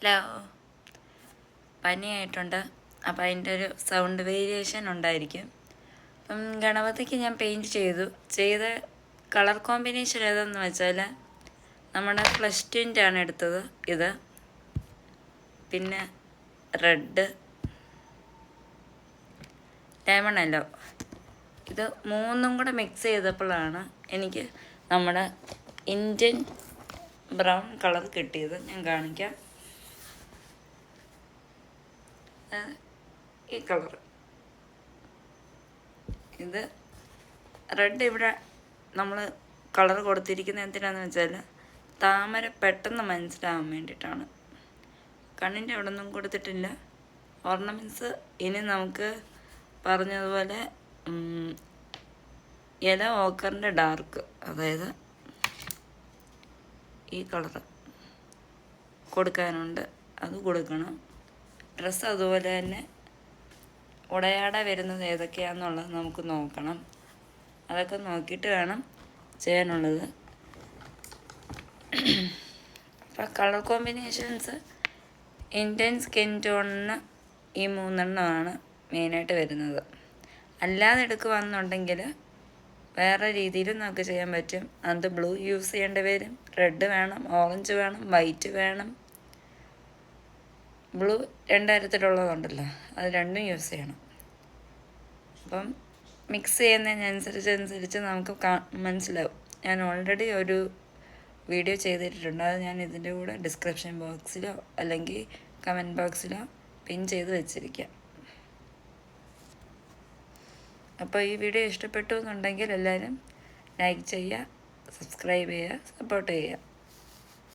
Hello, പനിയായിട്ടുണ്ട്. അപ്പം അതിൻ്റെ ഒരു സൗണ്ട് വേരിയേഷൻ ഉണ്ടായിരിക്കും. അപ്പം ഗണപതിക്ക് ഞാൻ പെയിൻറ്റ് ചെയ്ത കളർ കോമ്പിനേഷൻ ഏതെന്ന് വെച്ചാൽ നമ്മുടെ ഫ്ലഷ് ടിൻ്റ് ആണ് എടുത്തത്. ഇത് പിന്നെ റെഡ്, ലെമൺ യെല്ലോ, ഇത് മൂന്നും കൂടെ മിക്സ് ചെയ്തപ്പോഴാണ് എനിക്ക് നമ്മുടെ ഇന്ത്യൻ ബ്രൗൺ കളർ കിട്ടിയത്. ഞാൻ കാണിക്കാം. ഈ കളർ, ഇത് റെഡ്. ഇവിടെ നമ്മൾ കളർ കൊടുത്തിരിക്കുന്നത് എന്തിനാണെന്ന് വെച്ചാൽ താമര പെട്ടെന്ന് മനസ്സിലാവാൻ വേണ്ടിയിട്ടാണ്. കണ്ണിൻ്റെ അവിടെ ഒന്നും കൊടുത്തിട്ടില്ല. ഓർണമെൻറ്റ്സ് ഇനി നമുക്ക് പറഞ്ഞതുപോലെ ഇല ഓക്കറിൻ്റെ ഡാർക്ക്, അതായത് ഈ കളറ് കൊടുക്കാനുണ്ട്. അത് കൊടുക്കണം. ഡ്രസ്സ് അതുപോലെ തന്നെ ഉടയാടെ വരുന്നത് ഏതൊക്കെയാണെന്നുള്ളത് നമുക്ക് നോക്കണം. അതൊക്കെ നോക്കിയിട്ട് വേണം ചെയ്യാനുള്ളത്. അപ്പം കളർ കോമ്പിനേഷൻസ് ഇന്ത്യൻ സ്കിൻ ടോണിന് ഈ 3 എണ്ണമാണ് മെയിനായിട്ട് വരുന്നത്. അല്ലാതെ എടുക്കുകയാണെന്നുണ്ടെങ്കിൽ വേറെ രീതിയിലും നമുക്ക് ചെയ്യാൻ പറ്റും. അത് ബ്ലൂ യൂസ് ചെയ്യേണ്ടി വരും, റെഡ് വേണം, ഓറഞ്ച് വേണം, വൈറ്റ് വേണം. ബ്ലൂ 2 തരത്തിലുള്ളതുണ്ടല്ലോ, അത് രണ്ടും യൂസ് ചെയ്യണം. അപ്പം മിക്സ് ചെയ്യുന്നതിനനുസരിച്ച് നമുക്ക് മനസ്സിലാവും. ഞാൻ ഓൾറെഡി ഒരു വീഡിയോ ചെയ്തിട്ടുണ്ട്. അത് ഞാൻ ഇതിൻ്റെ കൂടെ ഡിസ്ക്രിപ്ഷൻ ബോക്സിലോ അല്ലെങ്കിൽ കമൻറ്റ് ബോക്സിലോ പിൻ ചെയ്ത് വെച്ചിരിക്കാം. അപ്പോൾ ഈ വീഡിയോ ഇഷ്ടപ്പെട്ടു എന്നുണ്ടെങ്കിൽ എല്ലാവരും ലൈക്ക് ചെയ്യുക, സബ്സ്ക്രൈബ് ചെയ്യുക, സപ്പോർട്ട് ചെയ്യുക.